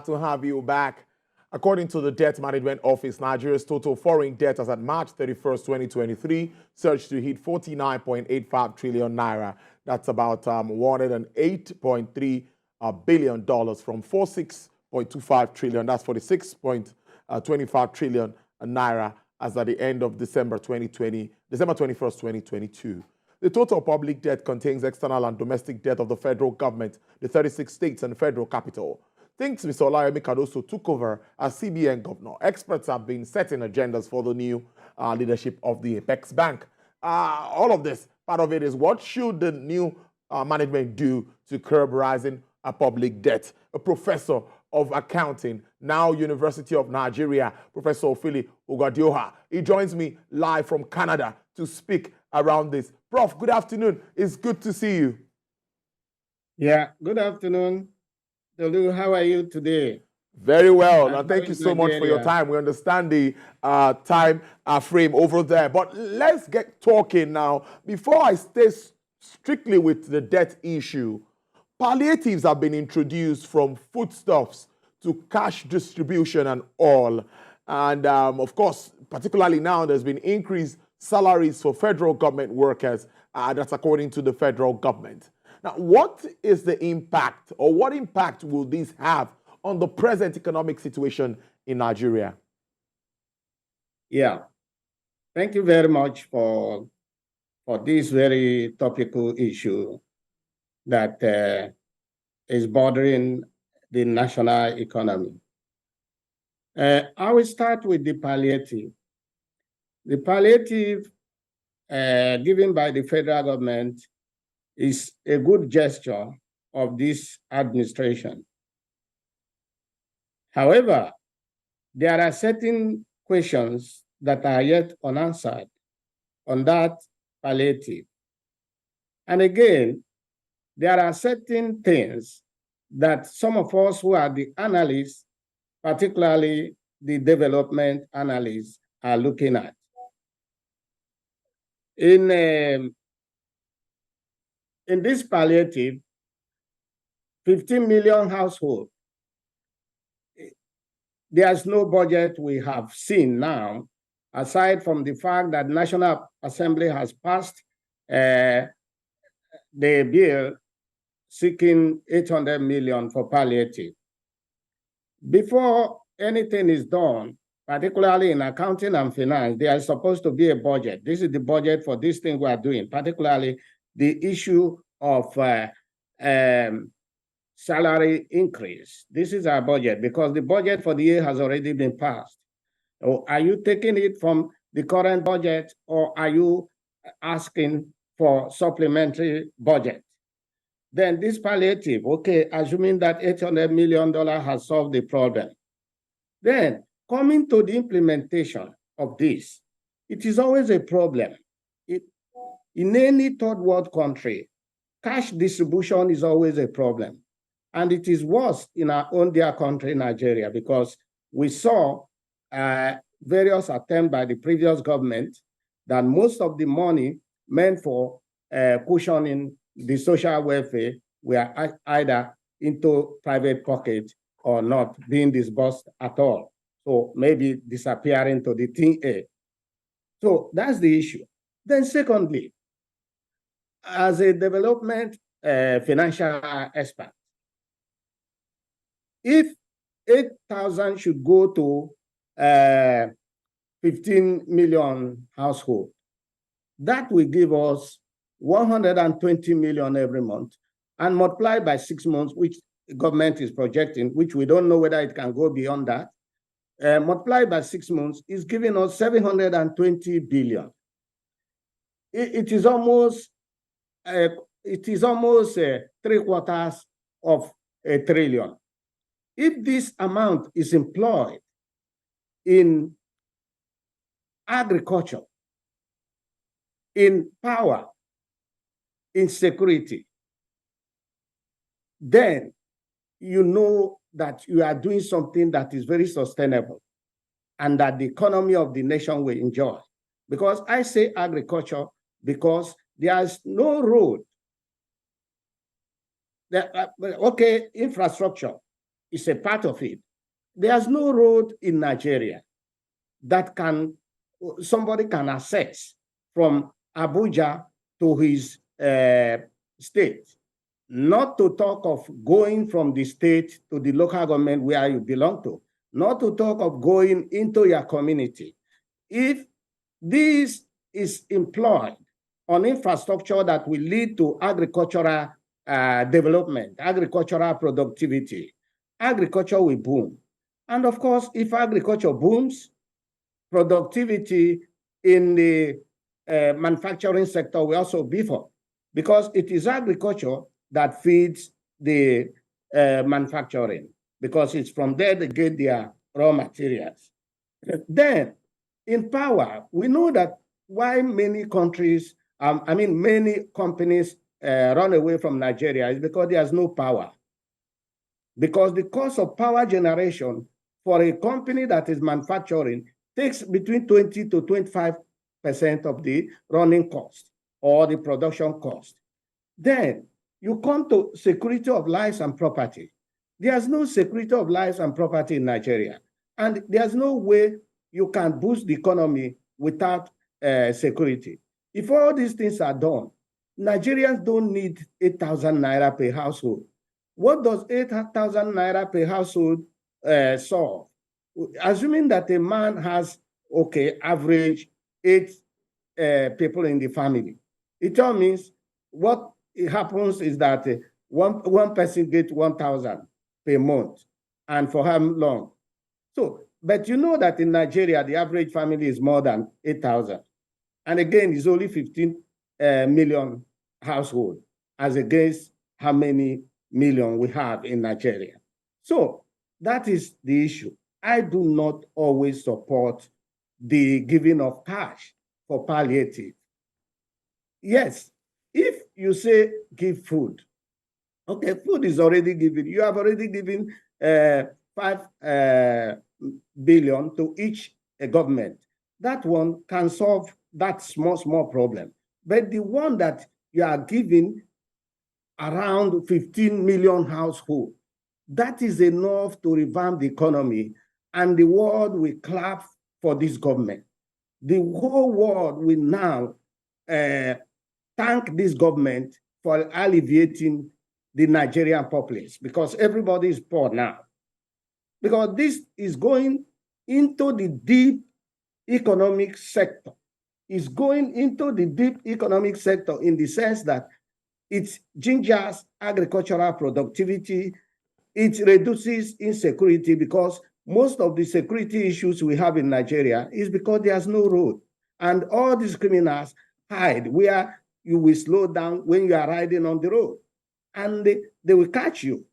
to have you back. According to the Debt Management Office, Nigeria's total foreign debt as at March 31st, 2023, surged to hit 49.85 trillion naira. That's about $108.3 billion from 46.25 trillion. That's 46.25 trillion naira as at the end of December 21st, 2022. The total public debt contains external and domestic debt of the federal government, the 36 states and federal capital. Since Mr. Olayemi Cardoso took over as CBN Governor, experts have been setting agendas for the new leadership of the Apex Bank. All of this, part of it is what should the new management do to curb rising public debt? A professor of accounting, now University of Nigeria, Professor Ophili Ogadioha. He joins me live from Canada to speak around this. Prof, good afternoon. It's good to see you. Yeah, good afternoon. Dolu, how are you today? Very well. Now, thank you so much for your time. We understand the time frame over there. But let's get talking now. Before I stay strictly with the debt issue, palliatives have been introduced from foodstuffs to cash distribution and all. And of course, particularly now, there's been increased salaries for federal government workers. That's according to the federal government. Now, what is the impact, or what impact will this have on the present economic situation in Nigeria? Yeah, thank you very much for this very topical issue that is bothering the national economy. I will start with the palliative. The palliative given by the federal government is a good gesture of this administration. However, there are certain questions that are yet unanswered on that palliative. And again, there are certain things that some of us who are the analysts, particularly the development analysts, are looking at. In this palliative, 15 million households, there's no budget we have seen now, aside from the fact that National Assembly has passed the bill seeking 800 million for palliative. Before anything is done, particularly in accounting and finance, there is supposed to be a budget. This is the budget for this thing we are doing, particularly the issue of salary increase. This is our budget because the budget for the year has already been passed. So are you taking it from the current budget, or are you asking for supplementary budget? Then this palliative, okay, assuming that $800 million has solved the problem. Then coming to the implementation of this, it is always a problem. In any third world country, cash distribution is always a problem. And it is worse in our own dear country, Nigeria, because we saw various attempts by the previous government that most of the money meant for cushioning the social welfare were either into private pockets or not being disbursed at all. So maybe disappearing to the thin air. So that's the issue. Then secondly, as a development financial expert, if 8,000 should go to 15 million households, that will give us 120 million every month, and multiplied by 6 months, which the government is projecting, which we don't know whether it can go beyond that, multiplied by 6 months is giving us 720 billion. It is almost 3/4 of a trillion. If this amount is employed in agriculture, in power, in security, then you know that you are doing something that is very sustainable and that the economy of the nation will enjoy. Because I say agriculture because there is no road. Okay, infrastructure. is a part of it. There's no road in Nigeria that somebody can access from Abuja to his state. Not to talk of going from the state to the local government where you belong to. Not to talk of going into your community. If this is employed on infrastructure that will lead to agricultural development, agricultural productivity, agriculture will boom. And of course, if agriculture booms, productivity in the manufacturing sector will also beef up, because it is agriculture that feeds the manufacturing, because it's from there they get their raw materials. Then, in power, we know that why many countries, many companies run away from Nigeria is because there's no power. Because the cost of power generation for a company that is manufacturing takes between 20 to 25% of the running cost or the production cost. Then you come to security of lives and property. There's no security of lives and property in Nigeria. And there's no way you can boost the economy without security. If all these things are done, Nigerians don't need 8,000 naira per household. What does 8,000 naira per household solve? Assuming that a man has, average 8 people in the family, it all means what happens is that one person gets 1,000 per month, and for how long? So, but you know that in Nigeria, the average family is more than 8,000. And again, it's only 15 million household, as against how many million we have in Nigeria. So that is the issue. I do not always support the giving of cash for palliative. Yes, if you say give food, okay, food is already given. You have already given 5 billion to each government. That one can solve that small problem. But the one that you are giving around 15 million households, that is enough to revamp the economy, and the world will clap for this government. The whole world will now thank this government for alleviating the Nigerian populace, because everybody is poor now. Because this is going into the deep economic sector. It's going into the deep economic sector in the sense that it gingers agricultural productivity, it reduces insecurity, because most of the security issues we have in Nigeria is because there's no road. And all these criminals hide where you will slow down when you are riding on the road, and they will catch you.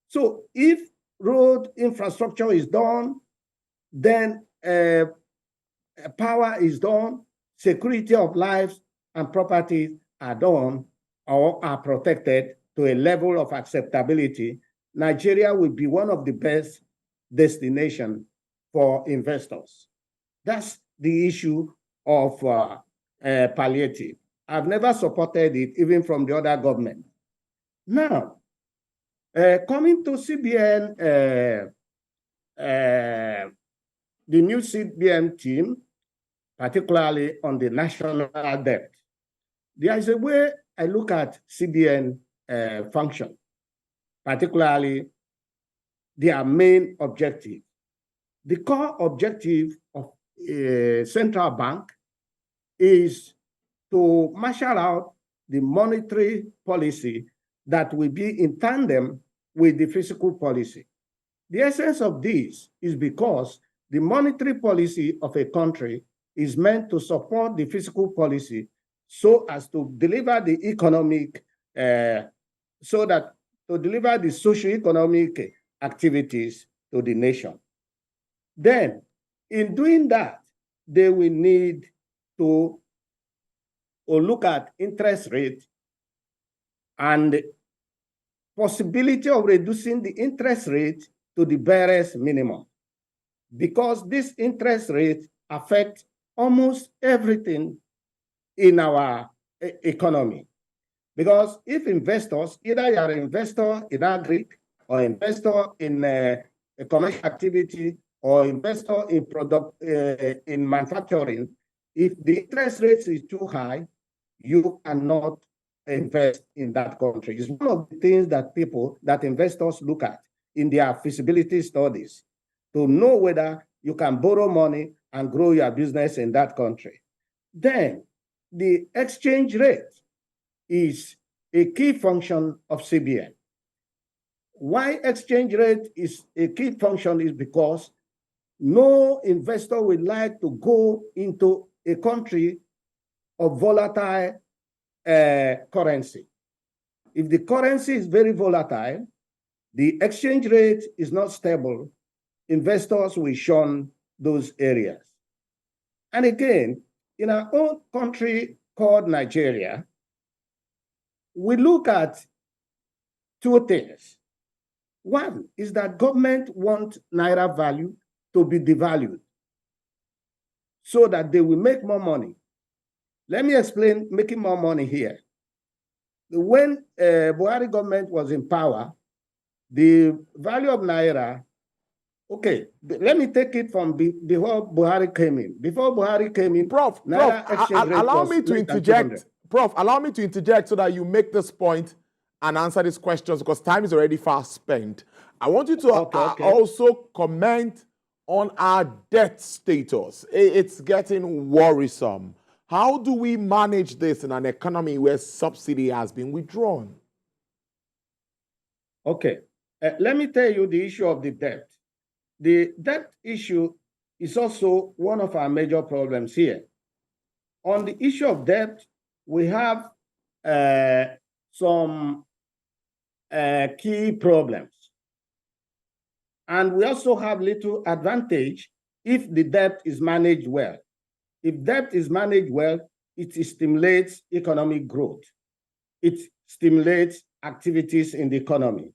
So if road infrastructure is done, then power is done, security of lives and property are done or are protected to a level of acceptability, Nigeria will be one of the best destinations for investors. That's the issue of palliative. I've never supported it, even from the other government. Now, coming to CBN, the new CBN team, particularly on the national debt, there is a way I look at CBN function, particularly their main objective. The core objective of a central bank is to marshal out the monetary policy that will be in tandem with the fiscal policy. The essence of this is because the monetary policy of a country is meant to support the fiscal policy so as to deliver the economic, to deliver the socio-economic activities to the nation. Then, in doing that, they will need to look at interest rate and possibility of reducing the interest rate to the barest minimum, because this interest rate affects almost everything in our economy. Because if investors, either you are an investor in agri, or investor in a commercial activity or investor in product in manufacturing, if the interest rate is too high, you cannot invest in that country. It's one of the things that investors look at in their feasibility studies to know whether you can borrow money and grow your business in that country. Then the exchange rate is a key function of CBN. Why exchange rate is a key function is because no investor would like to go into a country of volatile currency. If the currency is very volatile, the exchange rate is not stable, investors will shun those areas. And again, in our own country called Nigeria, we look at two things. One is that government wants Naira value to be devalued so that they will make more money. Let me explain making more money here. When Buhari government was in power, the value of Naira, okay, let me take it from before Buhari came in. Before Buhari came in, Naira exchange rate allow me to interject. Prof, allow me to interject so that you make this point and answer these questions because time is already fast spent. I want you to also comment on our debt status. It's getting worrisome. How do we manage this in an economy where subsidy has been withdrawn? Okay, let me tell you the issue of the debt. The debt issue is also one of our major problems here. On the issue of debt, we have some key problems. And we also have little advantage if the debt is managed well. If debt is managed well, it stimulates economic growth. It stimulates activities in the economy.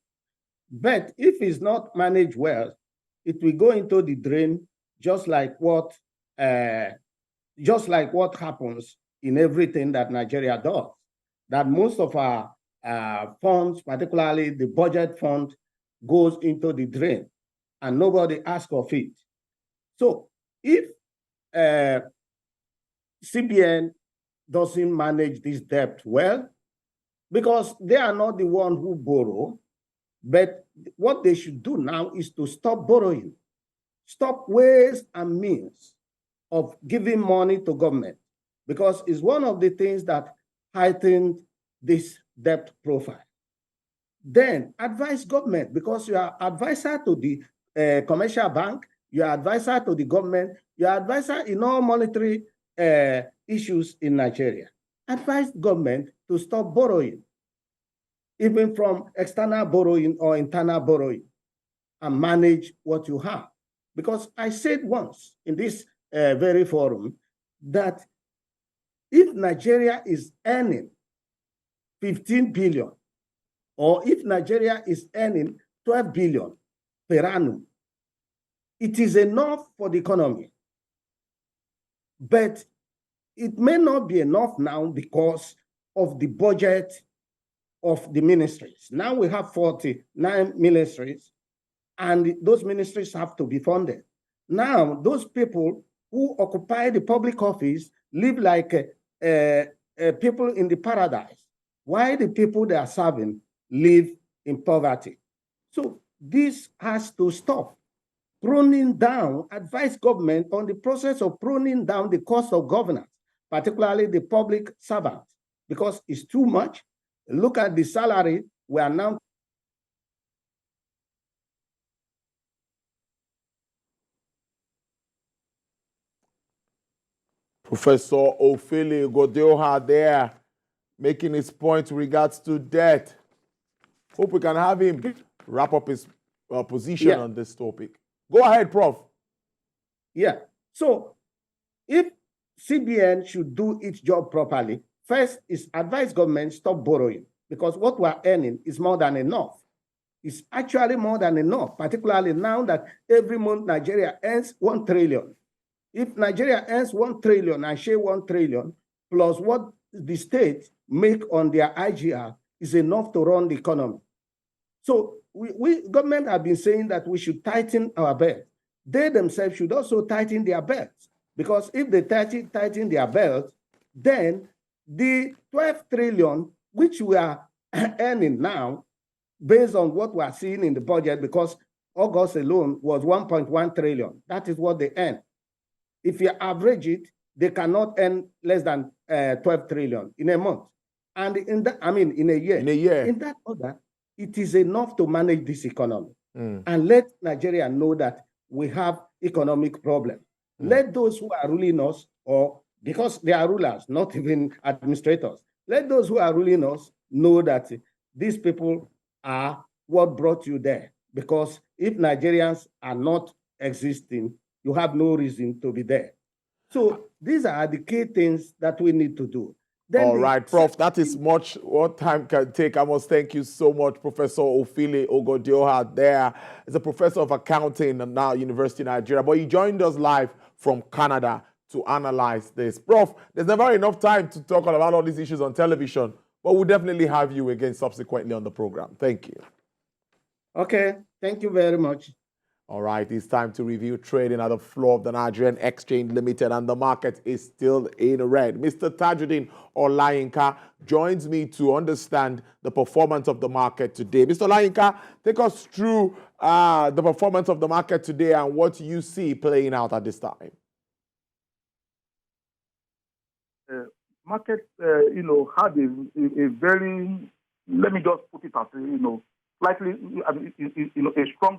But if it's not managed well, it will go into the drain, just like what happens in everything that Nigeria does. That most of our funds, particularly the budget fund, goes into the drain, and nobody asks of it. So if CBN doesn't manage this debt well, because they are not the one who borrow, but what they should do now is to stop borrowing, stop ways and means of giving money to government, because it's one of the things that heightened this debt profile. Then advise government, because you are advisor to the commercial bank, you are advisor to the government, you are advisor in all monetary issues in Nigeria. Advise government to stop borrowing, even from external borrowing or internal borrowing, and manage what you have. Because I said once in this very forum that if Nigeria is earning 15 billion, or if Nigeria is earning 12 billion per annum, it is enough for the economy. But it may not be enough now because of the budget of the ministries. Now we have 49 ministries, and those ministries have to be funded. Now, those people who occupy the public office live like people in the paradise, while the people they are serving live in poverty. So this has to stop. Pruning down, advise government on the process of pruning down the cost of governance, particularly the public servants, because it's too much. Look at the salary we are now. Professor Ophele Godeoha there making his point with regards to debt. Hope we can have him wrap up his position on this topic. Go ahead, Prof. Yeah. So if CBN should do its job properly, first is advise government stop borrowing, because what we're earning is more than enough. It's actually more than enough, particularly now that every month Nigeria earns 1 trillion. If Nigeria earns 1 trillion and share 1 trillion plus what the state make on their IGR is enough to run the economy. So we government have been saying that we should tighten our belt. They themselves should also tighten their belts, because if they tighten their belt, then the 12 trillion, which we are earning now, based on what we are seeing in the budget, because August alone was 1.1 trillion. That is what they earn. If you average it, they cannot earn less than 12 trillion in a month. And in that, I mean, in a year. In a year. In that order, it is enough to manage this economy. And let Nigeria know that we have economic problems. Let those who are ruling us, or because they are rulers, not even administrators, let those who are ruling us know that these people are what brought you there. Because if Nigerians are not existing, you have no reason to be there. So these are the key things that we need to do. Then all right, Prof, that is much what time can take. I must thank you so much, Professor Ofile Ogodioha. There is a professor of accounting at now University of Nigeria, but he joined us live from Canada to analyze this. Prof, there's never enough time to talk about all these issues on television, but we'll definitely have you again subsequently on the program. Thank you. Okay, thank you very much. All right, it's time to review trading at the floor of the Nigerian Exchange Limited, and the market is still in red. Mr. Tajuddin Olayinka joins me to understand the performance of the market today. Mr. Olayinka, take us through the performance of the market today and what you see playing out at this time. Market, had a very, let me just put it as, slightly, a strong,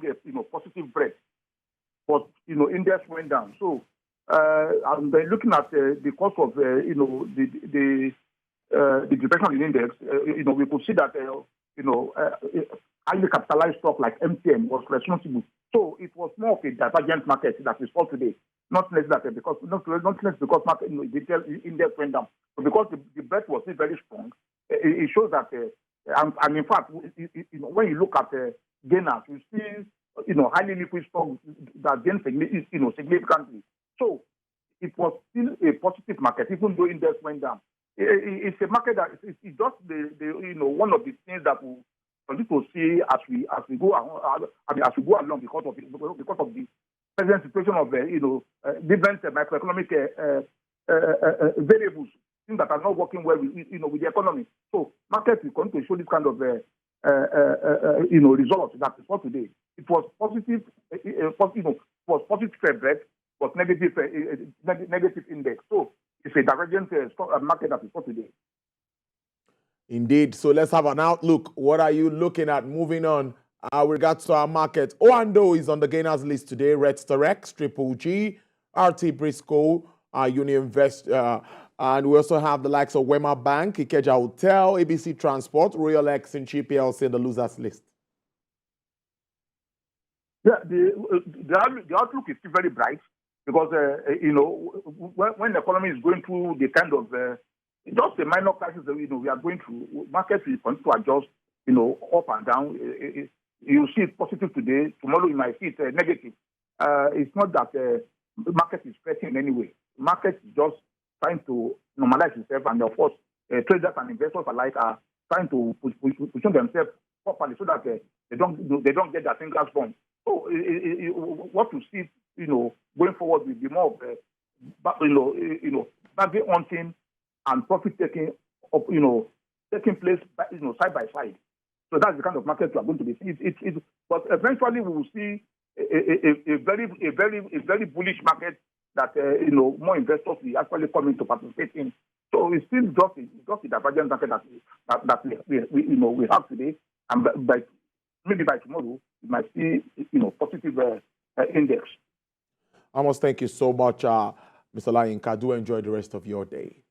positive break. But, index went down. So, I'm looking at the cost of, the depression in index, we could see that, highly capitalized stock like MTN was responsible. So, it was more of a divergent market that we saw today. Not less that because market, the index went down. But because the break was still very strong, it shows that, and in fact, when you look at gainers, you see, highly liquid stock that gained significantly. So it was still a positive market, even though index went down. It's a market that it's just one of the things that we continue to see as we go along because of the present situation of different macroeconomic variables, things that are not working well with with the economy. So markets will continue to show this kind of results that we saw today. It was positive, was positive break, but negative index. So it's a divergent market that we saw today. Indeed. So let's have an outlook. What are you looking at moving on with regards to our market? Oando is on the gainers list today. Redsterex, Triple G, RT Briscoe, Union Vest, and we also have the likes of Wema Bank, Ikeja Hotel, ABC Transport, Royal X, and PLC in the losers list. Yeah, the outlook is still very bright because, when the economy is going through the kind of, just a minor crisis that, we are going through, markets will continue to adjust, up and down. You see it positive today, tomorrow you might see it negative. It's not that the market is threatening in any way. The market is just trying to normalize itself, and of course, traders and investors alike are trying to position themselves properly so that they don't get their fingers burned. So, what you see, going forward will be more of, bargain hunting and profit taking, taking place, side by side. So that's the kind of market we are going to be seeing. But eventually we will see a very bullish market that more investors will actually come in to participate in. So it's still just a divergent market that we have today, and maybe by tomorrow we might see positive index. I must thank you so much, Mr. Olayinka. Do enjoy the rest of your day.